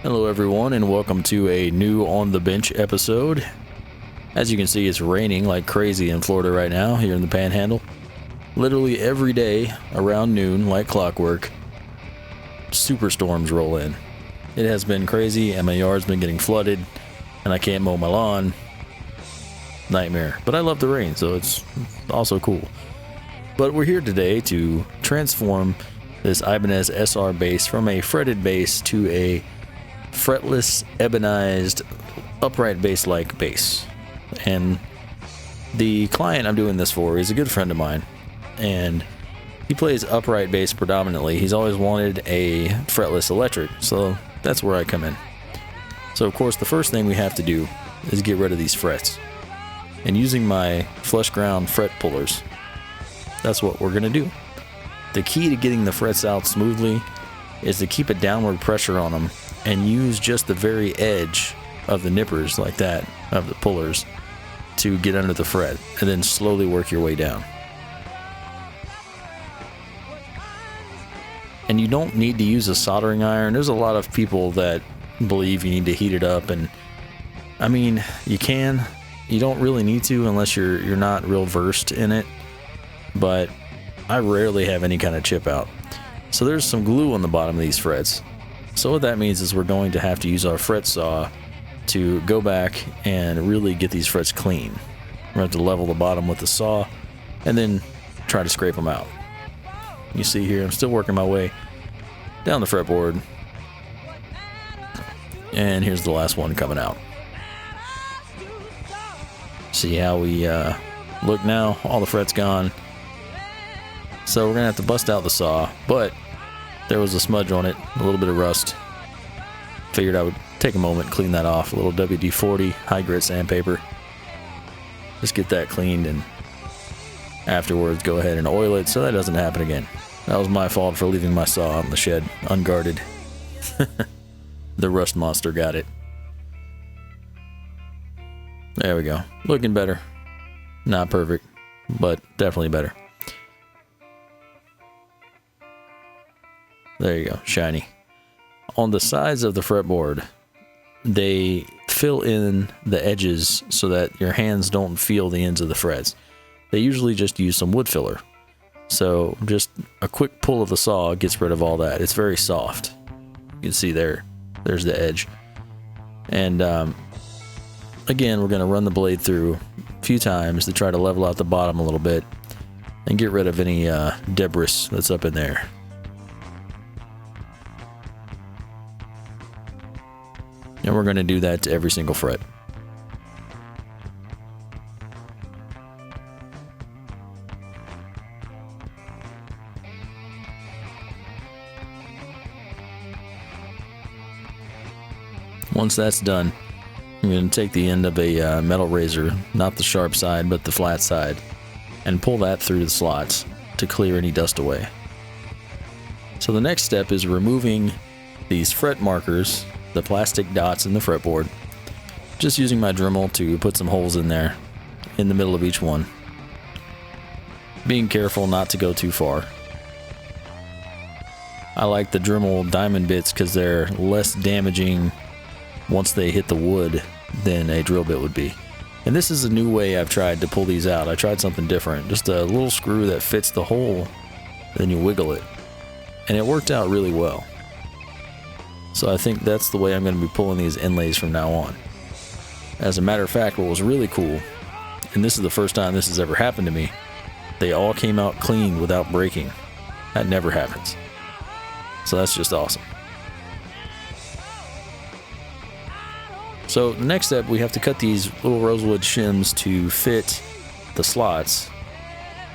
Hello everyone, and welcome to a new On the Bench episode. As you can see, it's raining like crazy in Florida right now, here in the Panhandle. Literally every day around noon, like clockwork, superstorms roll in. It has been crazy, and my yard's been getting flooded, and I can't mow my lawn. Nightmare. But I love the rain, so it's also cool. But we're here today to transform this Ibanez SR bass from a fretted bass to a fretless, ebonized, upright bass-like bass. And the client I'm doing this for is a good friend of mine, and he plays upright bass predominantly. He's always wanted a fretless electric, so that's where I come in. So of course the first thing we have to do is get rid of these frets. And using my flush ground fret pullers, that's what we're going to do. The key to getting the frets out smoothly is to keep a downward pressure on them and use just the very edge of the nippers, like that, of the pullers, to get under the fret, and then slowly work your way down. And you don't need to use a soldering iron. There's a lot of people that believe you need to heat it up, and I mean, you can. You don't really need to unless you're not real versed in it, but I rarely have any kind of chip out. So there's some glue on the bottom of these frets. So what that means is we're going to have to use our fret saw to go back and really get these frets clean. We're going to have to level the bottom with the saw and then try to scrape them out. You see here, I'm still working my way down the fretboard. And here's the last one coming out. See how we look now? All the frets gone. So we're going to have to bust out the saw, but there was a smudge on it, a little bit of rust. Figured I would take a moment, clean that off. A little WD-40 high grit sandpaper. Just get that cleaned, and afterwards go ahead and oil it so that doesn't happen again. That was my fault for leaving my saw out in the shed unguarded. The rust monster got it. There we go. Looking better. Not perfect, but definitely better. There you go, shiny. On the sides of the fretboard, they fill in the edges so that your hands don't feel the ends of the frets. They usually just use some wood filler. So just a quick pull of the saw gets rid of all that. It's very soft. You can see there's the edge. And again, we're going to run the blade through a few times to try to level out the bottom a little bit and get rid of any debris that's up in there. And we're going to do that to every single fret. Once that's done, I'm going to take the end of a metal razor, not the sharp side, but the flat side, and pull that through the slots to clear any dust away. So the next step is removing these fret markers, the plastic dots in the fretboard, just using my Dremel to put some holes in there in the middle of each one, being careful not to go too far. I like the Dremel diamond bits because they're less damaging once they hit the wood than a drill bit would be. And this is a new way I've tried to pull these out. I tried something different, just a little screw that fits the hole, then you wiggle it, and it worked out really well. So I think that's the way I'm going to be pulling these inlays from now on. As a matter of fact, what was really cool, and this is the first time this has ever happened to me, they all came out clean without breaking. That never happens. So that's just awesome. So the next step, we have to cut these little rosewood shims to fit the slots,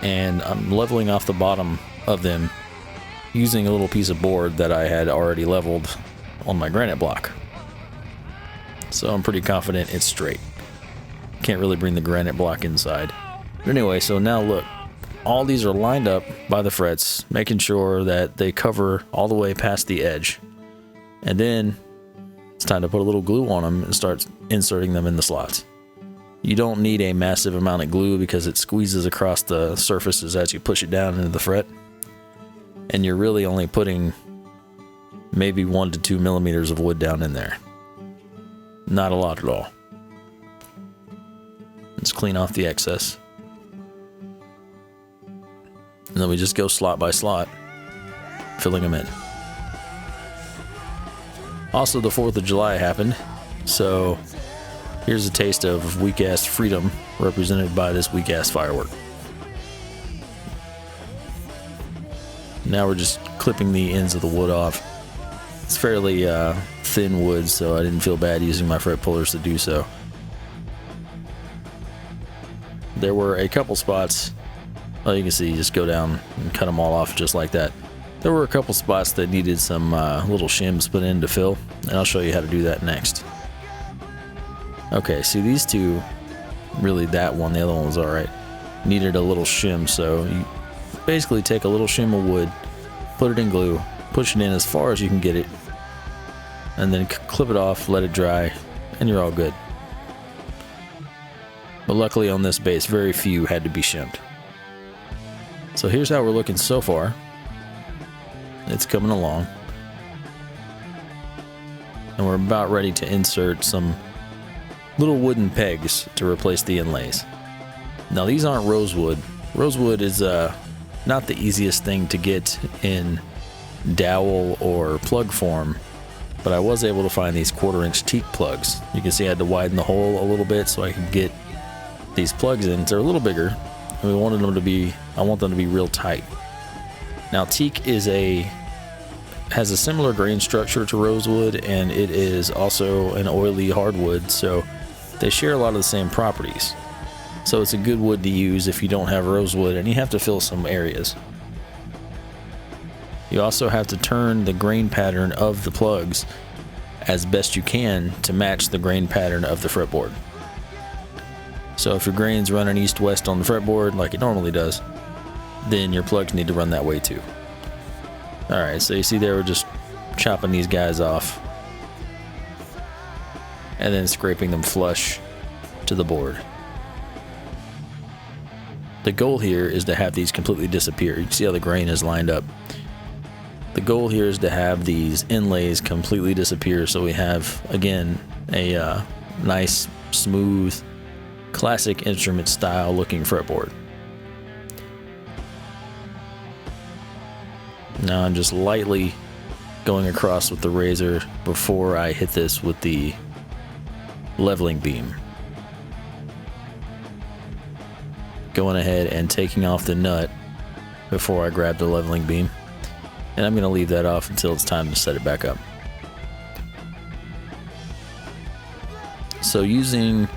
and I'm leveling off the bottom of them using a little piece of board that I had already leveled on my granite block. So I'm pretty confident it's straight. Can't really bring the granite block inside. But anyway, so now look, all these are lined up by the frets, making sure that they cover all the way past the edge. And then it's time to put a little glue on them and start inserting them in the slots. You don't need a massive amount of glue because it squeezes across the surfaces as you push it down into the fret. and you're really only putting maybe 1 to 2 millimeters of wood down in there. Not a lot at all. Let's clean off the excess. And then we just go slot by slot, filling them in. Also, the 4th of July happened, so here's a taste of weak-ass freedom represented by this weak-ass firework. Now we're just clipping the ends of the wood off. It's fairly thin wood, so I didn't feel bad using my fret pullers to do so. There were a couple spots, well, you can see, just go down and cut them all off just like that. There were a couple spots that needed some little shims put in to fill, and I'll show you how to do that next. Okay, see these two, really that one, the other one was alright, needed a little shim, so you basically take a little shim of wood, put it in glue, push it in as far as you can get it, and then clip it off, let it dry, and you're all good. But luckily on this base, very few had to be shimmed. So here's how we're looking so far. It's coming along. And we're about ready to insert some little wooden pegs to replace the inlays. Now these aren't rosewood. Rosewood is not the easiest thing to get in dowel or plug form, but I was able to find these 1/4-inch teak plugs. You can see I had to widen the hole a little bit so I could get these plugs in. They're a little bigger, and I want them to be real tight. Now teak has a similar grain structure to rosewood, and it is also an oily hardwood, so they share a lot of the same properties. So it's a good wood to use if you don't have rosewood and you have to fill some areas. You also have to turn the grain pattern of the plugs as best you can to match the grain pattern of the fretboard. So if your grain's running east-west on the fretboard like it normally does, then your plugs need to run that way too. Alright, so you see there we're just chopping these guys off and then scraping them flush to the board. The goal here is to have these completely disappear. You can see how the grain is lined up. The goal here is to have these inlays completely disappear, so we have, again, a nice, smooth, classic instrument style looking fretboard. Now I'm just lightly going across with the razor before I hit this with the leveling beam. Going ahead and taking off the nut before I grab the leveling beam. And I'm going to leave that off until it's time to set it back up. So using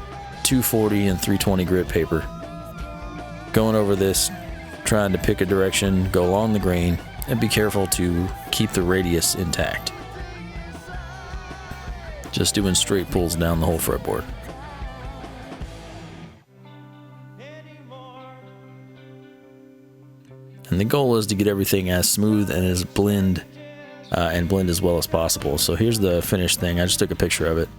240 and 320 grit paper, going over this, trying to pick a direction, go along the grain, and be careful to keep the radius intact. Just doing straight pulls down the whole fretboard. And the goal is to get everything as smooth and as blend as well as possible. So here's the finished thing. I just took a picture of it.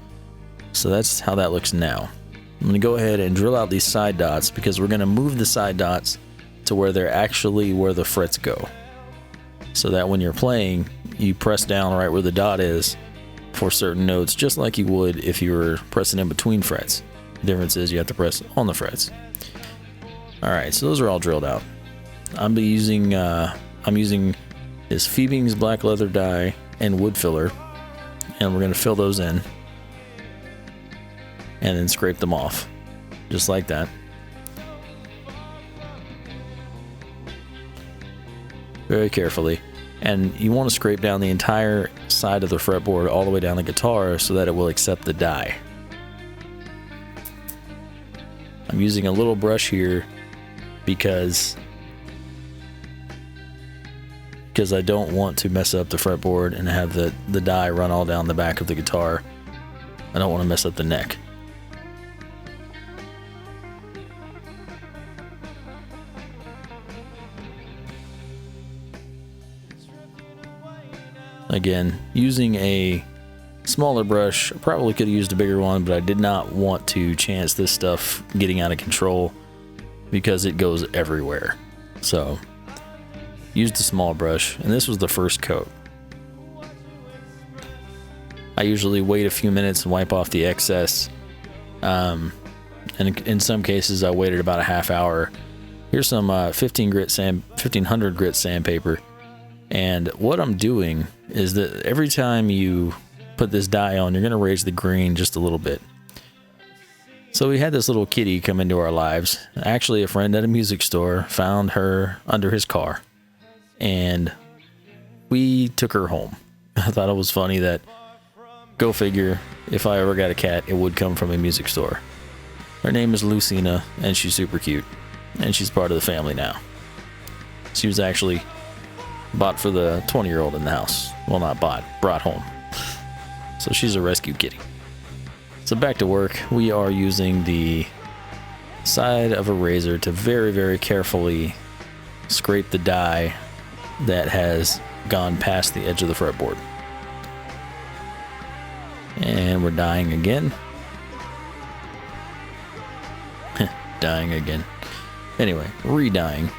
So that's how that looks now. I'm going to go ahead and drill out these side dots because we're going to move the side dots to where they're actually where the frets go. So that when you're playing, you press down right where the dot is for certain notes, just like you would if you were pressing in between frets. The difference is you have to press on the frets. Alright, so those are all drilled out. I'm using this Phoebing's black leather dye and wood filler, and we're going to fill those in and then scrape them off just like that. Very carefully, and you want to scrape down the entire side of the fretboard all the way down the guitar so that it will accept the dye. I'm using a little brush here because I don't want to mess up the fretboard and have the dye run all down the back of the guitar. I don't want to mess up the neck. Again, using a smaller brush, I probably could have used a bigger one, but I did not want to chance this stuff getting out of control because it goes everywhere. So Used a small brush, and this was the first coat. I usually wait a few minutes and wipe off the excess. And in some cases, I waited about a half hour. Here's some 1500 grit sandpaper. And what I'm doing is that every time you put this dye on, you're going to raise the green just a little bit. So we had this little kitty come into our lives. Actually, a friend at a music store found her under his car, and we took her home. I thought it was funny that, go figure, if I ever got a cat, it would come from a music store. Her name is Lucina, and she's super cute, and she's part of the family now. She was actually bought for the 20-year-old in the house. Well, not bought, brought home. So she's a rescue kitty. So back to work. We are using the side of a razor to very, very carefully scrape the dye that has gone past the edge of the fretboard. And we're dyeing again. Dyeing again. Anyway, re-dyeing.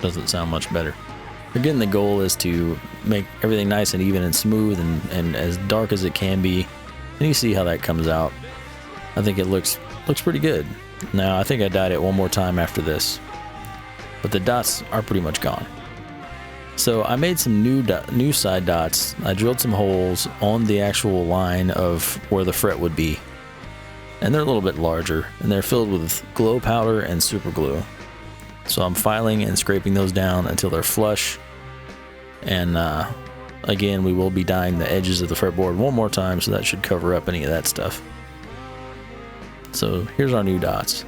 Doesn't sound much better. Again, the goal is to make everything nice and even and smooth and as dark as it can be. And you see how that comes out. I think it looks pretty good. Now, I think I dyed it one more time after this. But the dots are pretty much gone. So I made some new side dots. I drilled some holes on the actual line of where the fret would be. And they're a little bit larger. And they're filled with glow powder and super glue. So I'm filing and scraping those down until they're flush. And again, we will be dyeing the edges of the fretboard one more time, so that should cover up any of that stuff. So here's our new dots.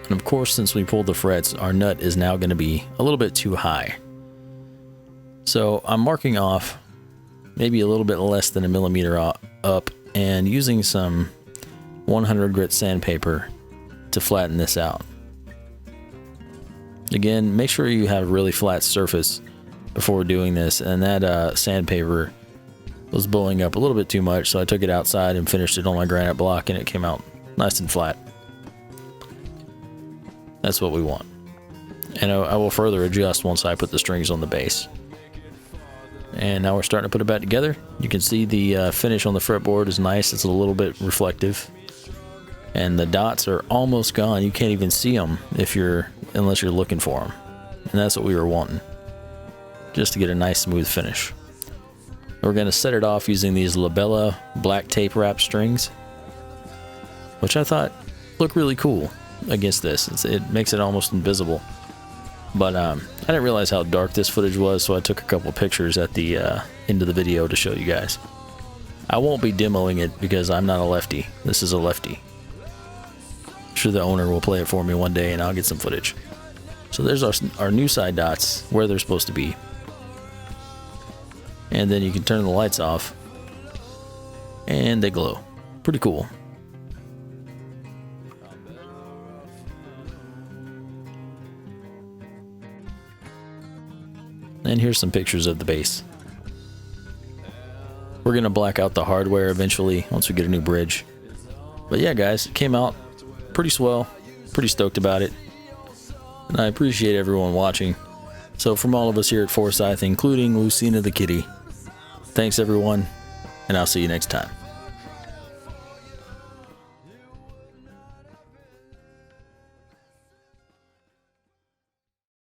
And of course, since we pulled the frets, our nut is now going to be a little bit too high. So I'm marking off maybe a little bit less than a millimeter up and using some 100 grit sandpaper to flatten this out. Again, make sure you have a really flat surface before doing this, and that sandpaper was blowing up a little bit too much, so I took it outside and finished it on my granite block, and it came out nice and flat. That's what we want. And I will further adjust once I put the strings on the base. And now we're starting to put it back together. You can see the finish on the fretboard is nice. It's a little bit reflective. And the dots are almost gone. You can't even see them unless you're looking for them. And that's what we were wanting, just to get a nice smooth finish. We're going to set it off using these Labella black tape wrap strings, which I thought looked really cool against this. It makes it almost invisible. But I didn't realize how dark this footage was, so I took a couple pictures at the end of the video to show you guys. I won't be demoing it because I'm not a lefty. This is a lefty. I'm sure the owner will play it for me one day and I'll get some footage. So there's our new side dots where they're supposed to be. And then you can turn the lights off and they glow. Pretty cool. And here's some pictures of the base. We're going to black out the hardware eventually once we get a new bridge. But yeah, guys, it came out pretty swell. Pretty stoked about it. And I appreciate everyone watching. So from all of us here at Forsyth, including Lucina the kitty, thanks everyone, and I'll see you next time.